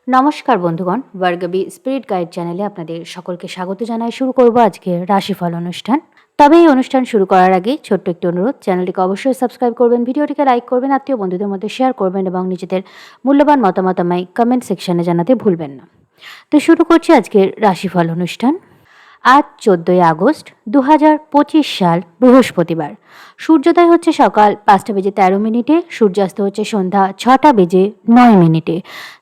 নমস্কার বন্ধুগণ, Bhargavi spirit guide চ্যানেলে আপনাদের সকলকে স্বাগত জানাই। শুরু করব আজকের রাশিফল অনুষ্ঠান। তবে এই অনুষ্ঠান শুরু করার আগে ছোট্ট একটি অনুরোধ, চ্যানেলটিকে অবশ্যই সাবস্ক্রাইব করবেন, ভিডিওটিকে লাইক করবেন, আত্মীয় বন্ধুদের মধ্যে শেয়ার করবেন এবং নিজেদের মূল্যবান মতামত আমায় কমেন্ট সেকশনে জানাতে ভুলবেন না। তো শুরু করছি আজকের রাশিফল অনুষ্ঠান। আজ 14ই আগস্ট 2025 সাল, বৃহস্পতিবার। সূর্যোদয় হচ্ছে সকাল 5টা বেজে 13 মিনিটে, সূর্যাস্ত হচ্ছে সন্ধ্যা 6টা বেজে 9 মিনিটে।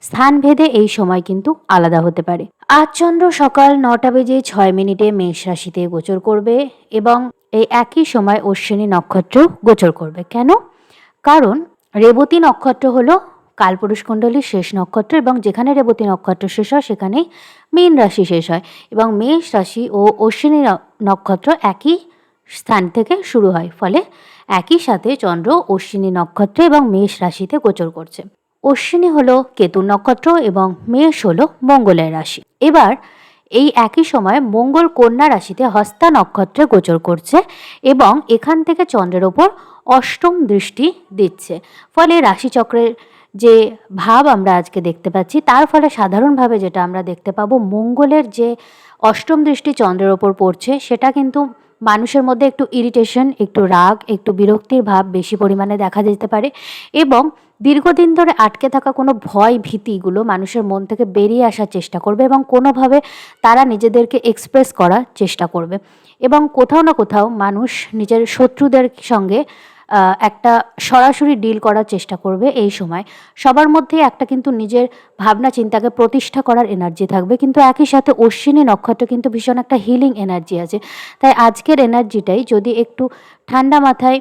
স্থানভেদে এই সময় কিন্তু আলাদা হতে পারে। আজ চন্দ্র সকাল 9টা বেজে 6 মিনিটে মেষ রাশিতে গোচর করবে এবং এই একই সময় অশ্বিনী নক্ষত্র গোচর করবে। কেন? কারণ রেবতী নক্ষত্র হলো কালপুরুষকুণ্ডলীর শেষ নক্ষত্র এবং যেখানে রেবতী নক্ষত্র শেষ হয় সেখানেই মীন রাশি শেষ হয় এবং মেষ রাশি ও অশ্বিনী নক্ষত্র একই স্থান থেকে শুরু হয়, ফলে একই সাথে চন্দ্র অশ্বিনী নক্ষত্র এবং মেষ রাশিতে গোচর করছে। অশ্বিনী হলো কেতুর নক্ষত্র এবং মেষ হলো মঙ্গলের রাশি। এবার এই একই সময় মঙ্গল কন্যা রাশিতে হস্তা নক্ষত্রে গোচর করছে এবং এখান থেকে চন্দ্রের ওপর অষ্টম দৃষ্টি দিচ্ছে। ফলে রাশিচক্রের যে ভাব আমরা আজকে দেখতে পাচ্ছি, তার ফলে সাধারণভাবে যেটা আমরা দেখতে পাবো, মঙ্গলের যে অষ্টম দৃষ্টি চন্দ্রের ওপর পড়ছে সেটা কিন্তু মানুষের মধ্যে একটু ইরিটেশন, একটু রাগ, একটু বিরক্তির ভাব বেশি পরিমাণে দেখা যেতে পারে এবং দীর্ঘদিন ধরে আটকে থাকা কোনো ভয় ভীতিগুলো মানুষের মন থেকে বেরিয়ে আসার চেষ্টা করবে এবং কোনোভাবে তারা নিজেদেরকে এক্সপ্রেস করার চেষ্টা করবে এবং কোথাও না কোথাও মানুষ নিজের শত্রুদের সঙ্গে একটা সরাসরি ডিল করার চেষ্টা করবে। এই সময় সবার মধ্যেই একটা কিন্তু নিজের ভাবনা চিন্তাকে প্রতিষ্ঠা করার এনার্জি থাকবে, কিন্তু একই সাথে অশ্বিনী নক্ষত্র কিন্তু ভীষণ একটা হিলিং এনার্জি আছে। তাই আজকের এনার্জিটাই যদি একটু ঠান্ডা মাথায়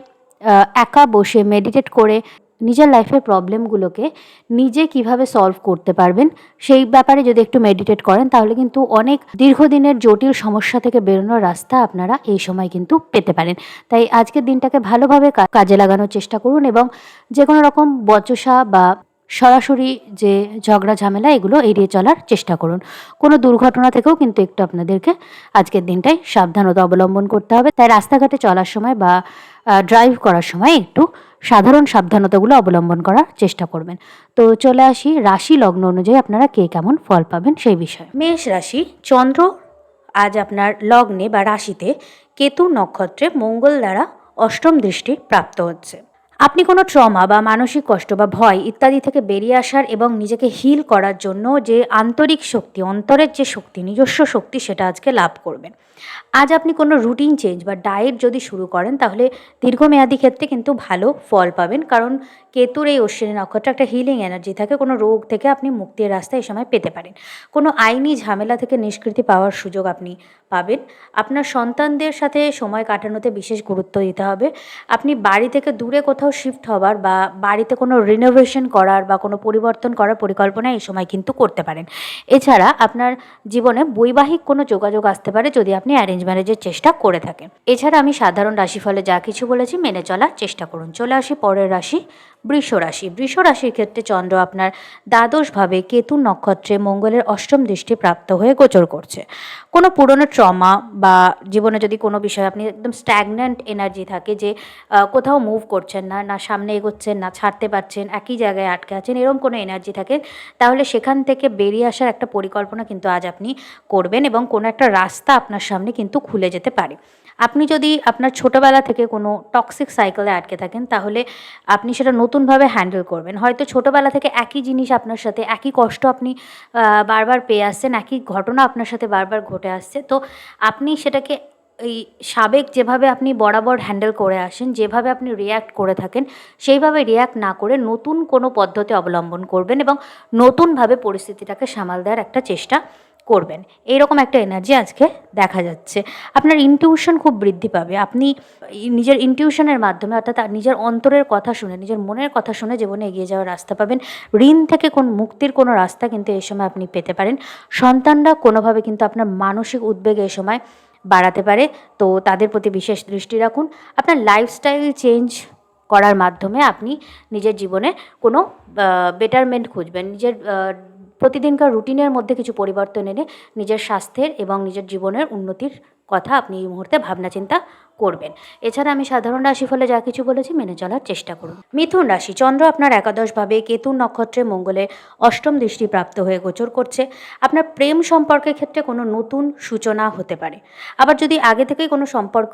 একা বসে মেডিটেট করে নিজের লাইফের প্রবলেমগুলোকে নিজে কিভাবে সলভ করতে পারবেন সেই ব্যাপারে যদি একটু মেডিটেট করেন, তাহলে কিন্তু অনেক দীর্ঘদিনের জটিল সমস্যা থেকে বেরোনোর রাস্তা আপনারা এই সময় কিন্তু পেতে পারেন। তাই আজকের দিনটাকে ভালোভাবে কাজে লাগানোর চেষ্টা করুন এবং যে কোনো রকম বচসা বা সরাসরি যে ঝগড়া ঝামেলা এগুলো এড়িয়ে চলার চেষ্টা করুন। কোনো দুর্ঘটনা থেকেও কিন্তু একটু আপনাদেরকে আজকের দিনটায় সাবধানতা অবলম্বন করতে হবে। তাই রাস্তাঘাটে চলার সময় বা ড্রাইভ করার সময় একটু সাধারণ সাবধানতাগুলো অবলম্বন করার চেষ্টা করবেন। তো চলে আসি রাশি লগ্ন অনুযায়ী আপনারা কে কেমন ফল পাবেন সেই বিষয়ে। মেষ রাশি, চন্দ্র আজ আপনার লগ্নে বা রাশিতে কেতু নক্ষত্রে মঙ্গল দ্বারা অষ্টম দৃষ্টি প্রাপ্ত হচ্ছে। আপনি কোনো ট্রমা বা মানসিক কষ্ট বা ভয় ইত্যাদি থেকে বেরিয়ে আসার এবং নিজেকে হিল করার জন্য যে আন্তরিক শক্তি, অন্তরের যে শক্তি, নিজস্ব শক্তি, সেটা আজকে লাভ করবেন। আজ আপনি কোনো রুটিন চেঞ্জ বা ডায়েট যদি শুরু করেন, তাহলে দীর্ঘমেয়াদী ক্ষেত্রে কিন্তু ভালো ফল পাবেন, কারণ কেতুর এই অশ্বিনী নক্ষত্রে একটা হিলিং এনার্জি থাকে। কোনো রোগ থেকে আপনি মুক্তির রাস্তা এই সময় পেতে পারেন। কোনো আইনি ঝামেলা থেকে নিষ্কৃতি পাওয়ার সুযোগ আপনি পাবেন। আপনার সন্তানদের সাথে সময় কাটানোতে বিশেষ গুরুত্ব দিতে হবে। আপনি বাড়ি থেকে দূরে কোথাও শিফট হবার বা বাড়িতে কোনো রিনোভেশন করার বা কোনো পরিবর্তন করার পরিকল্পনা এই সময় কিন্তু করতে পারেন। এছাড়া আপনার জীবনে বৈবাহিক কোনো যোগাযোগ আসতে পারে যদি আপনি অ্যারেঞ্জ ম্যারেজের চেষ্টা করে থাকেন। এছাড়া আমি সাধারণ রাশিফলে যা কিছু বলেছি মেনে চলার চেষ্টা করুন। চলে আসি পরের রাশি, বৃষ রাশি। বৃষ রাশির ক্ষেত্রে চন্দ্র আপনার দ্বাদশভাবে কেতু নক্ষত্রে মঙ্গলের অষ্টম দৃষ্টি প্রাপ্ত হয়ে গোচর করছে। কোনো পুরনো ট্রমা বা জীবনে যদি কোনো বিষয় আপনি একদম স্ট্যাগন্যান্ট এনার্জি থাকে, যে কোথাও মুভ করছেন না, না সামনে এগোচ্ছেন, না ছাড়তে পারছেন, একই জায়গায় আটকে আছেন, এরকম কোনো এনার্জি থাকে, তাহলে সেখান থেকে বেরিয়ে আসার একটা পরিকল্পনা কিন্তু আজ আপনি করবেন এবং কোনো একটা রাস্তা আপনার সামনে কিন্তু খুলে যেতে পারে। আপনি যদি আপনার ছোটোবেলা থেকে কোনো টক্সিক সাইকেলে আটকে থাকেন, তাহলে আপনি সেটা নতুনভাবে হ্যান্ডেল করবেন। হয়তো ছোটোবেলা থেকে একই জিনিস আপনার সাথে, একই কষ্ট আপনি বারবার পেয়ে আসছেন, একই ঘটনা আপনার সাথে বারবার ঘটে আসছে। তো আপনি সেটাকে এই সাবেক যেভাবে আপনি বরাবর হ্যান্ডেল করে আসেন, যেভাবে আপনি রিয়্যাক্ট করে থাকেন, সেইভাবে রিয়্যাক্ট না করে নতুন কোনো পদ্ধতি অবলম্বন করবেন এবং নতুনভাবে পরিস্থিতিটাকে সামাল দেওয়ার একটা চেষ্টা করবেন। এইরকম একটা এনার্জি আজকে দেখা যাচ্ছে। আপনার ইনটিউশন খুব বৃদ্ধি পাবে। আপনি নিজের ইনটিউশনের মাধ্যমে, অর্থাৎ নিজের অন্তরের কথা শুনে, নিজের মনের কথা শুনে জীবনে এগিয়ে যাওয়ার রাস্তা পাবেন। ঋণ থেকে মুক্তির কোনো রাস্তা কিন্তু এই সময় আপনি পেতে পারেন। সন্তানরা কোনোভাবে কিন্তু আপনার মানসিক উদ্বেগ এই সময় বাড়াতে পারে, তো তাদের প্রতি বিশেষ দৃষ্টি রাখুন। আপনার লাইফস্টাইল চেঞ্জ করার মাধ্যমে আপনি নিজের জীবনে কোনো বেটারমেন্ট খুঁজবেন। নিজের প্রতিদিনকার রুটিনের মধ্যে কিছু পরিবর্তন এনে নিজের স্বাস্থ্যের এবং নিজের জীবনের উন্নতির কথা আপনি এই মুহূর্তে ভাবনা চিন্তা করবেন। এছাড়া আমি সাধারণ রাশিফলে যা কিছু বলেছি মেনে চলার চেষ্টা করুন। মিথুন রাশি, চন্দ্র আপনার একাদশভাবে কেতুর নক্ষত্রে মঙ্গলের অষ্টম দৃষ্টি প্রাপ্ত হয়ে গোচর করছে। আপনার প্রেম সম্পর্কের ক্ষেত্রে কোনো নতুন সূচনা হতে পারে। আবার যদি আগে থেকেই কোনো সম্পর্ক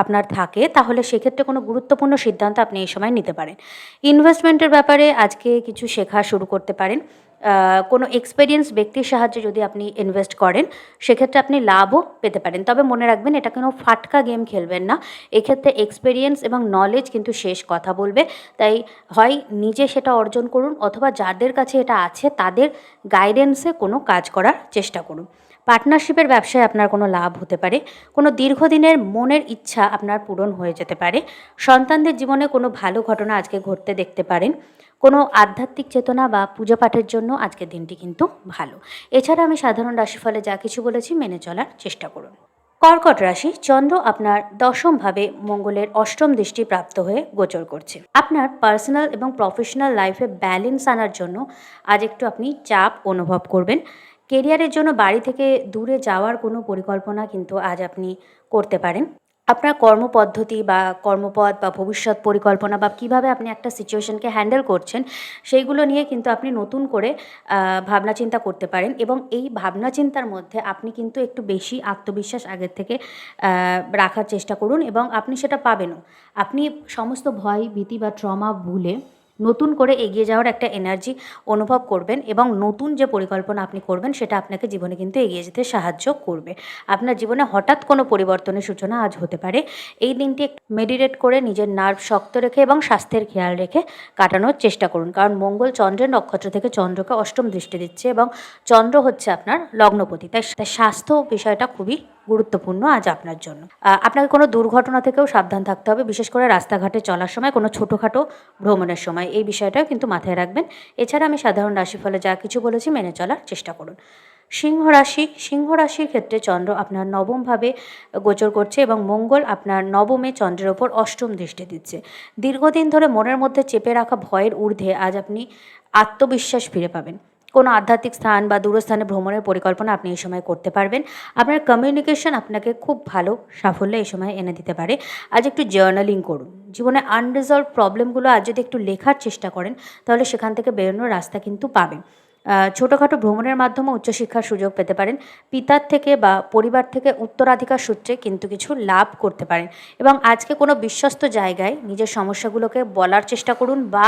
আপনার থাকে, তাহলে সেক্ষেত্রে কোনো গুরুত্বপূর্ণ সিদ্ধান্ত আপনি এই সময় নিতে পারেন। ইনভেস্টমেন্টের ব্যাপারে আজকে কিছু শেখা শুরু করতে পারেন। কোনো এক্সপেরিয়েন্স ব্যক্তির সাহায্যে যদি আপনি ইনভেস্ট করেন, সেক্ষেত্রে আপনি লাভও পেতে পারেন। তবে মনে রাখবেন, এটা কোনো ফাটকা গেম খেলবেন না। এক্ষেত্রে এক্সপেরিয়েন্স এবং নলেজ কিন্তু শেষ কথা বলবে। তাই হয় নিজে সেটা অর্জন করুন, অথবা যাদের কাছে এটা আছে তাদের গাইডেন্সে কোনো কাজ করার চেষ্টা করুন। পার্টনারশিপের ব্যবসায় আপনার কোনো লাভ হতে পারে। কোনো দীর্ঘদিনের মনের ইচ্ছা আপনার পূরণ হয়ে যেতে পারে। সন্তানদের জীবনে কোনো ভালো ঘটনা আজকে ঘটতে দেখতে পারেন। কোনো আধ্যাত্মিক চেতনা বা পুজো পাঠের জন্য আজকের দিনটি কিন্তু ভালো। এছাড়া আমি সাধারণ রাশিফলে যা কিছু বলেছি মেনে চলার চেষ্টা করুন। কর্কট রাশি, চন্দ্র আপনার দশমভাবে মঙ্গলের অষ্টম দৃষ্টি প্রাপ্ত হয়ে গোচর করছে। আপনার পার্সোনাল এবং প্রফেশনাল লাইফে ব্যালেন্স আনার জন্য আজ একটু আপনি চাপ অনুভব করবেন। কেরিয়ারের জন্য বাড়ি থেকে দূরে যাওয়ার কোনো পরিকল্পনা কিন্তু আজ আপনি করতে পারেন। আপনার কর্মপদ্ধতি বা কর্মপথ বা ভবিষ্যৎ পরিকল্পনা বা কীভাবে আপনি একটা সিচুয়েশনকে হ্যান্ডেল করছেন, সেইগুলো নিয়ে কিন্তু আপনি নতুন করে ভাবনা চিন্তা করতে পারেন। এবং এই ভাবনা চিন্তার মধ্যে আপনি কিন্তু একটু বেশি আত্মবিশ্বাস আগের থেকে রাখার চেষ্টা করুন, এবং আপনি সেটা পাবেনও। আপনি সমস্ত ভয়, ভীতি বা ট্রমা ভুলে নতুন করে এগিয়ে যাওয়ার একটা এনার্জি অনুভব করবেন, এবং নতুন যে পরিকল্পনা আপনি করবেন সেটা আপনাকে জীবনে কিন্তু এগিয়ে যেতে সাহায্য করবে। আপনার জীবনে হঠাৎ কোনো পরিবর্তনের সূচনা আজ হতে পারে। এই দিনটি একটু মেডিটেট করে নিজের নার্ভ শক্ত রেখে এবং স্বাস্থ্যের খেয়াল রেখে কাটানোর চেষ্টা করুন, কারণ মঙ্গল চন্দ্রের নক্ষত্র থেকে চন্দ্রকে অষ্টম দৃষ্টি দিচ্ছে, এবং চন্দ্র হচ্ছে আপনার লগ্নপতি। তাই স্বাস্থ্য বিষয়টা খুবই গুরুত্বপূর্ণ আজ আপনার জন্য। আপনাকে কোনো দুর্ঘটনা থেকেও সাবধান থাকতে হবে, বিশেষ করে রাস্তাঘাটে চলার সময়, কোনো ছোটোখাটো ভ্রমণের সময়। এই বিষয়টাও কিন্তু মাথায় রাখবেন। এছাড়া আমি সাধারণ রাশিফলে যা কিছু বলেছি মেনে চলার চেষ্টা করুন। সিংহ রাশি, সিংহ রাশির ক্ষেত্রে চন্দ্র আপনার নবমভাবে গোচর করছে, এবং মঙ্গল আপনার নবমে চন্দ্রের ওপর অষ্টম দৃষ্টি দিচ্ছে। দীর্ঘদিন ধরে মনের মধ্যে চেপে রাখা ভয়ের ঊর্ধ্বে আজ আপনি আত্মবিশ্বাস ফিরে পাবেন। কোনো আধ্যাত্মিক স্থান বা দূরস্থানে ভ্রমণের পরিকল্পনা আপনি এই সময় করতে পারবেন। আপনার কমিউনিকেশন আপনাকে খুব ভালো সাফল্য এই সময় এনে দিতে পারে। আজ একটু জার্নালিং করুন। জীবনে আনরিজলভ প্রবলেমগুলো আজ যদি একটু লেখার চেষ্টা করেন, তাহলে সেখান থেকে বেরোনোর রাস্তা কিন্তু পাবেন। ছোটোখাটো ভ্রমণের মাধ্যমে উচ্চশিক্ষার সুযোগ পেতে পারেন। পিতার থেকে বা পরিবার থেকে উত্তরাধিকার সূত্রে কিন্তু কিছু লাভ করতে পারেন। এবং আজকে কোনো বিশ্বস্ত জায়গায় নিজের সমস্যাগুলোকে বলার চেষ্টা করুন, বা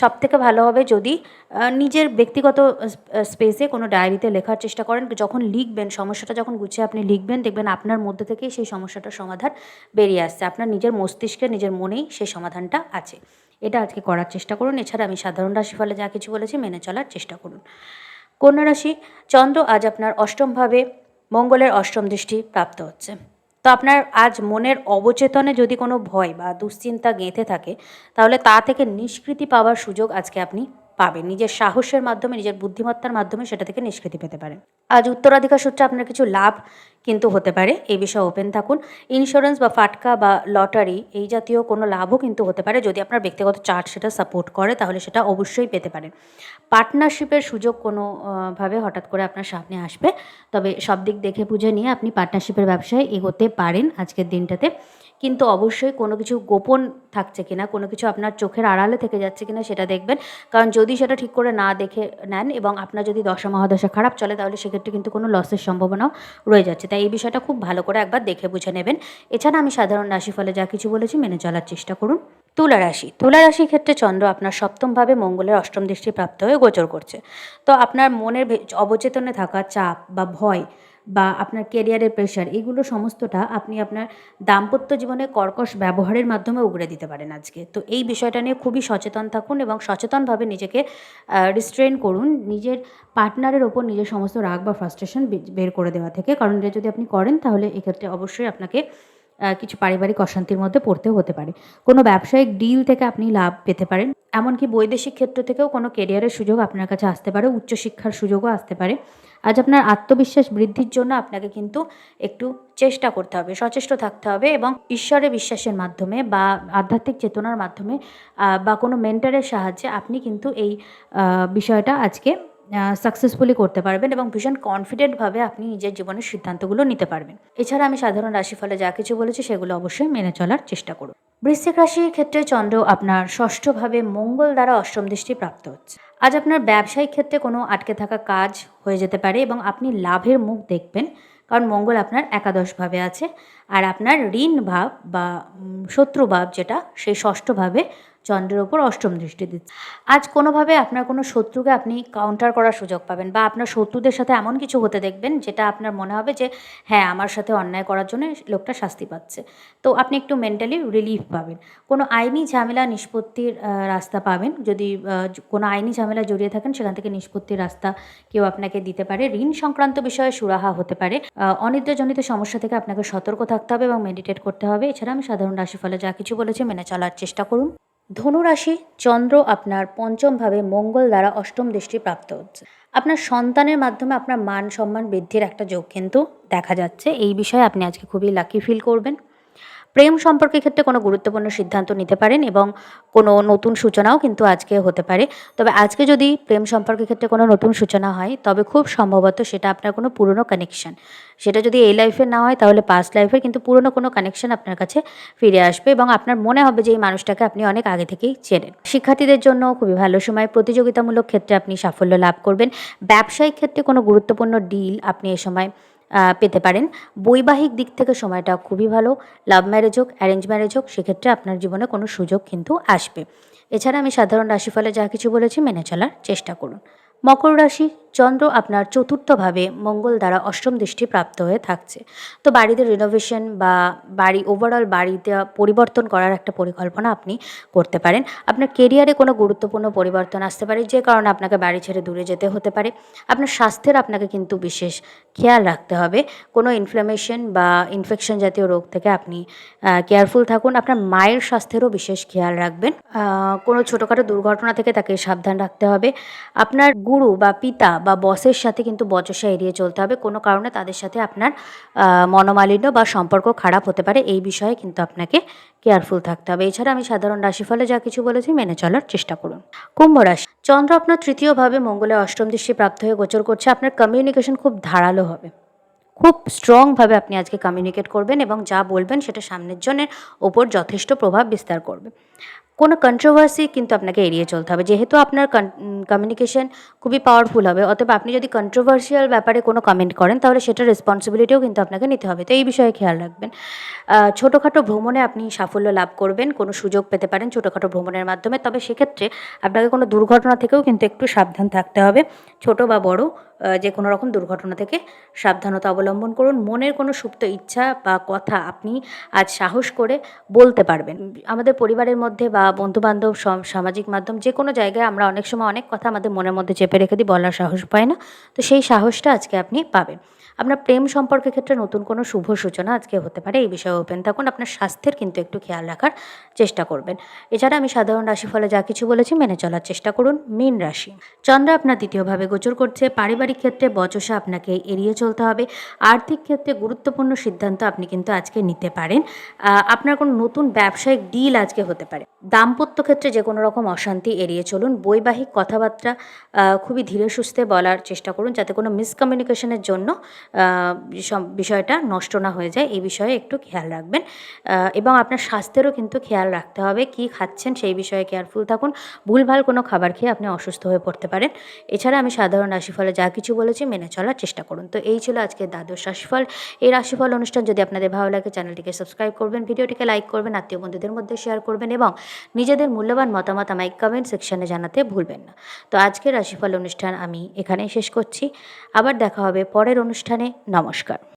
সবথেকে ভালো হবে যদি নিজের ব্যক্তিগত স্পেসে কোনো ডায়েরিতে লেখার চেষ্টা করেন। যখন লিখবেন, সমস্যাটা যখন গুছিয়ে আপনি লিখবেন, দেখবেন আপনার মধ্যে থেকেই সেই সমস্যাটার সমাধান বেরিয়ে আসছে। আপনার নিজের মস্তিষ্কে, নিজের মনেই সেই সমাধানটা আছে। এটা আজকে করার চেষ্টা করুন। এছাড়া আমি সাধারণ রাশিফলে যা কিছু বলেছি মেনে চলার চেষ্টা করুন। কন্যা রাশি, চন্দ্র আজ আপনার অষ্টমভাবে মঙ্গলের অষ্টম দৃষ্টি প্রাপ্ত হচ্ছে। তো আপনার আজ মনের অবচেতনে যদি কোনো ভয় বা দুশ্চিন্তা গেঁথে থাকে, তাহলে তা থেকে নিষ্কৃতি পাওয়ার সুযোগ আজকে আপনি পাবেন। নিজের সাহসের মাধ্যমে, নিজের বুদ্ধিমত্তার মাধ্যমে সেটা থেকে নিষ্কৃতি পেতে পারেন। আজ উত্তরাধিকার সূত্রে আপনার কিছু লাভ কিন্তু হতে পারে, এই বিষয়ে ওপেন থাকুন। ইন্স্যুরেন্স বা ফাটকা বা লটারি এই জাতীয় কোনো লাভও কিন্তু হতে পারে। যদি আপনার ব্যক্তিগত চার্ট সেটা সাপোর্ট করে, তাহলে সেটা অবশ্যই পেতে পারেন। পার্টনারশিপের সুযোগ কোনো ভাবে হঠাৎ করে আপনার সামনে আসবে, তবে সব দিক দেখে বুঝে নিয়ে আপনি পার্টনারশিপের ব্যবসায় এগোতে পারেন আজকের দিনটাতে। কিন্তু অবশ্যই কোনো কিছু গোপন থাকছে কিনা, কোনো কিছু আপনার চোখের আড়ালে থেকে যাচ্ছে কিনা সেটা দেখবেন। কারণ যদি সেটা ঠিক করে না দেখে নেন, এবং আপনার যদি দশা মহাদশা খারাপ চলে, তাহলে সেক্ষেত্রে কিন্তু কোনো লসের সম্ভাবনাও রয়ে যাচ্ছে। তাই এই বিষয়টা খুব ভালো করে একবার দেখে বুঝে নেবেন। এছাড়া আমি সাধারণ রাশিফলে যা কিছু বলেছি মেনে চলার চেষ্টা করুন। তুলা রাশি, তুলা রাশির ক্ষেত্রে চন্দ্র আপনার সপ্তমভাবে মঙ্গলের অষ্টম দৃষ্টি প্রাপ্ত হয়ে গোচর করছে। তো আপনার মনের অবচেতনে থাকা চাপ বা ভয় বা আপনার কেরিয়ারের প্রেশার, এগুলো সমস্তটা আপনি আপনার দাম্পত্য জীবনে কর্কশ ব্যবহারের মাধ্যমে উগরে দিতে পারেন আজকে। তো এই বিষয়টা নিয়ে খুবই সচেতন থাকুন, এবং সচেতনভাবে নিজেকে রিস্ট্রেন করুন নিজের পার্টনারের ওপর নিজের সমস্ত রাগ বা ফ্রাস্ট্রেশন বের করে দেওয়া থেকে। কারণ এটা যদি আপনি করেন, তাহলে এক্ষেত্রে অবশ্যই আপনাকে কিছু পারিবারিক অশান্তির মধ্যে পড়তেও হতে পারে। কোনো ব্যবসায়িক ডিল থেকে আপনি লাভ পেতে পারেন। এমনকি বৈদেশিক ক্ষেত্র থেকেও কোনো কেরিয়ারের সুযোগ আপনার কাছে আসতে পারে, উচ্চশিক্ষার সুযোগও আসতে পারে। আজ আপনার আত্মবিশ্বাস বৃদ্ধির জন্য আপনাকে কিন্তু একটু চেষ্টা করতে হবে, সচেষ্ট থাকতে হবে, এবং ঈশ্বরে বিশ্বাসের মাধ্যমে বা আধ্যাত্মিক চেতনার মাধ্যমে বা কোনো মেন্টরের সাহায্যে আপনি কিন্তু এই বিষয়টা আজকে সাকসেসফুলি করতে পারবেন এবং ভীষণ কনফিডেন্টভাবে আপনি নিজের জীবনের সিদ্ধান্তগুলো নিতে পারবেন। এছাড়া আমি সাধারণ রাশিফলে যা কিছু বলেছি সেগুলো অবশ্যই মেনে চলার চেষ্টা করুন। বৃশ্চিক রাশির ক্ষেত্রে চন্দ্র আপনার ষষ্ঠভাবে মঙ্গল দ্বারা অষ্টম দৃষ্টি প্রাপ্ত হচ্ছে। আজ আপনার ব্যবসায়িক ক্ষেত্রে কোনো আটকে থাকা কাজ হয়ে যেতে পারে এবং আপনি লাভের মুখ দেখবেন, কারণ মঙ্গল আপনার একাদশভাবে আছে আর আপনার ঋণ ভাব বা শত্রু ভাব যেটা সেই ষষ্ঠভাবে চন্দ্রের ওপর অষ্টম দৃষ্টি দিচ্ছে। আজ কোনোভাবে আপনার কোনো শত্রুকে আপনি কাউন্টার করার সুযোগ পাবেন বা আপনার শত্রুদের সাথে এমন কিছু হতে দেখবেন যেটা আপনার মনে হবে যে হ্যাঁ, আমার সাথে অন্যায় করার জন্য লোকটা শাস্তি পাচ্ছে। তো আপনি একটু মেন্টালি রিলিফ পাবেন। কোনো আইনি ঝামেলা নিষ্পত্তির রাস্তা পাবেন। যদি কোনো আইনি ঝামেলা জড়িয়ে থাকেন সেখান থেকে নিষ্পত্তির রাস্তা কেউ আপনাকে দিতে পারে। ঋণ সংক্রান্ত বিষয়ে সুরাহা হতে পারে। অনিদ্রাজনিত সমস্যা থেকে আপনাকে সতর্ক থাকতে হবে এবং মেডিটেট করতে হবে। এছাড়া আমি সাধারণ রাশিফলে যা কিছু বলেছি মেনে চলার চেষ্টা করুন। ধনু রাশি, চন্দ্র আপনার পঞ্চমভাবে মঙ্গল দ্বারা অষ্টম দৃষ্টি প্রাপ্ত হচ্ছে। আপনার সন্তানের মাধ্যমে আপনার মান সম্মান বৃদ্ধির একটা যোগ কিন্তু দেখা যাচ্ছে। এই বিষয়ে আপনি আজকে খুবই লাকি ফিল করবেন। প্রেম সম্পর্কের ক্ষেত্রে কোনো গুরুত্বপূর্ণ সিদ্ধান্ত নিতে পারেন এবং কোনো নতুন সূচনাও কিন্তু আজকে হতে পারে। তবে আজকে যদি প্রেম সম্পর্কের ক্ষেত্রে কোনো নতুন সূচনা হয় তবে খুব সম্ভবত সেটা আপনার কোনো পুরনো কানেকশন। সেটা যদি এই লাইফের না হয় তাহলে পাস্ট লাইফের কিন্তু পুরনো কোনো কানেকশন আপনার কাছে ফিরে আসবে এবং আপনার মনে হবে যে এই মানুষটাকে আপনি অনেক আগে থেকেই চেনেন। শিক্ষার্থীদের জন্য খুবই ভালো সময়। প্রতিযোগিতামূলক ক্ষেত্রে আপনি সাফল্য লাভ করবেন। ব্যবসায়িক ক্ষেত্রে কোনো গুরুত্বপূর্ণ ডিল আপনি এ সময় পেতে পারেন। বৈবাহিক দিক থেকে সময়টা খুবই ভালো। লাভ ম্যারেজ হোক, অ্যারেঞ্জ ম্যারেজ হোক, সেক্ষেত্রে আপনার জীবনে কোনো সুযোগ কিন্তু আসবে। এছাড়া আমি সাধারণ রাশিফলে যা কিছু বলেছি মেনে চলার চেষ্টা করুন। মকর রাশি, চন্দ্র আপনার চতুর্থভাবে মঙ্গল দ্বারা অষ্টম দৃষ্টি প্রাপ্ত হয়ে থাকছে। তো বাড়িতে রিনোভেশন বা বাড়ি ওভারঅল বাড়িতে পরিবর্তন করার একটা পরিকল্পনা আপনি করতে পারেন। আপনার কেরিয়ারে কোনো গুরুত্বপূর্ণ পরিবর্তন আসতে পারে যে কারণে আপনাকে বাড়ি ছেড়ে দূরে যেতে হতে পারে। আপনার স্বাস্থ্যের আপনাকে কিন্তু বিশেষ খেয়াল রাখতে হবে। কোনো ইনফ্লামেশন বা ইনফেকশন জাতীয় রোগ থেকে আপনি কেয়ারফুল থাকুন। আপনার মায়ের স্বাস্থ্যেরও বিশেষ খেয়াল রাখবেন। কোনো ছোটোখাটো দুর্ঘটনা থেকে তাকে সাবধান রাখতে হবে। আপনার গুরু বা পিতা বা বসের সাথে কিন্তু বচসা এড়িয়ে চলতে হবে। কোনো কারণে তাদের সাথে আপনার মনোমালিন্য বা সম্পর্ক খারাপ হতে পারে। এই বিষয়ে কিন্তু আপনাকে কেয়ারফুল থাকতে হবে। এছাড়া আমি সাধারণ রাশিফলে যা কিছু বলেছি মেনে চলার চেষ্টা করুন। কুম্ভ রাশি, চন্দ্র আপনার তৃতীয়ভাবে মঙ্গলের অষ্টম দৃষ্টি প্রাপ্ত হয়ে গোচর করছে। আপনার কমিউনিকেশন খুব ধারালো হবে। খুব স্ট্রংভাবে আপনি আজকে কমিউনিকেট করবেন এবং যা বলবেন সেটা সামনের জনের ওপর যথেষ্ট প্রভাব বিস্তার করবে। কোনো কন্ট্রোভার্সি কিন্তু আপনাকে এড়িয়ে চলতে হবে। যেহেতু আপনার কমিউনিকেশন খুবই পাওয়ারফুল হবে, অতএব আপনি যদি কন্ট্রোভার্সিয়াল ব্যাপারে কোনো কমেন্ট করেন তাহলে সেটার রেসপন্সিবিলিটিও কিন্তু আপনাকে নিতে হবে। তো এই বিষয়ে খেয়াল রাখবেন। ছোটোখাটো ভ্রমণে আপনি সাফল্য লাভ করবেন। কোনো সুযোগ পেতে পারেন ছোটোখাটো ভ্রমণের মাধ্যমে। তবে সেক্ষেত্রে আপনাকে কোনো দুর্ঘটনা থেকেও কিন্তু একটু সাবধান থাকতে হবে। ছোটো বা বড় যে কোনো রকম দুর্ঘটনা থেকে সাবধানতা অবলম্বন করুন। মনের কোনো সুপ্ত ইচ্ছা বা কথা আপনি আজ সাহস করে বলতে পারবেন। আমাদের পরিবারের মধ্যে বা বন্ধুবান্ধব সামাজিক মাধ্যম যে কোনো জায়গায় আমরা অনেক সময় অনেক কথা আমাদের মনের মধ্যে চেপে রেখে দিই, বলার সাহস পাই না। তো সেই সাহসটা আজকে আপনি পাবেন। আপনার প্রেম সম্পর্কের ক্ষেত্রে নতুন কোনো শুভ সূচনা আজকে হতে পারে। এই বিষয়ে ওপেন থাকুন। আপনার স্বাস্থ্যের কিন্তু একটু খেয়াল রাখার চেষ্টা করবেন। এছাড়া আমি সাধারণ রাশিফলে যা কিছু বলেছি মেনে চলার চেষ্টা করুন। মীন রাশি, চন্দ্র আপনার দ্বিতীয়ভাবে গোচর করছে। পারিবারিক ক্ষেত্রে বচসা আপনাকে এড়িয়ে চলতে হবে। আর্থিক ক্ষেত্রে গুরুত্বপূর্ণ সিদ্ধান্ত আপনি কিন্তু আজকে নিতে পারেন। আপনার কোনো নতুন ব্যবসায়িক ডিল আজকে হতে পারে। দাম্পত্য ক্ষেত্রে যে কোনো রকম অশান্তি এড়িয়ে চলুন। বৈবাহিক কথাবার্তা খুবই ধীরে সুস্থে বলার চেষ্টা করুন যাতে কোনো মিসকমিউনিকেশনের জন্য বিষয়টা নষ্ট না হয়ে যায়। এই বিষয়ে একটু খেয়াল রাখবেন এবং আপনার স্বাস্থ্যেরও কিন্তু খেয়াল রাখতে হবে। কী খাচ্ছেন সেই বিষয়ে কেয়ারফুল থাকুন। ভুলভাল কোনো খাবার খেয়ে আপনি অসুস্থ হয়ে পড়তে পারেন। এছাড়া আমি সাধারণ রাশিফলে যা কিছু বলেছি মেনে চলার চেষ্টা করুন। তো এই ছিল আজকের দ্বাদশ রাশিফল। এই রাশিফল অনুষ্ঠান যদি আপনাদের ভালো লাগে চ্যানেলটিকে সাবস্ক্রাইব করবেন, ভিডিওটিকে লাইক করবেন, আত্মীয় বন্ধুদের মধ্যে শেয়ার করবেন এবং নিজেদের মূল্যবান মতামত আমায় কমেন্ট সেকশনে জানাতে ভুলবেন না। তো আজকের রাশিফল অনুষ্ঠান আমি এখানেই শেষ করছি। আবার দেখা হবে পরের অনুষ্ঠানে। নমস্কার।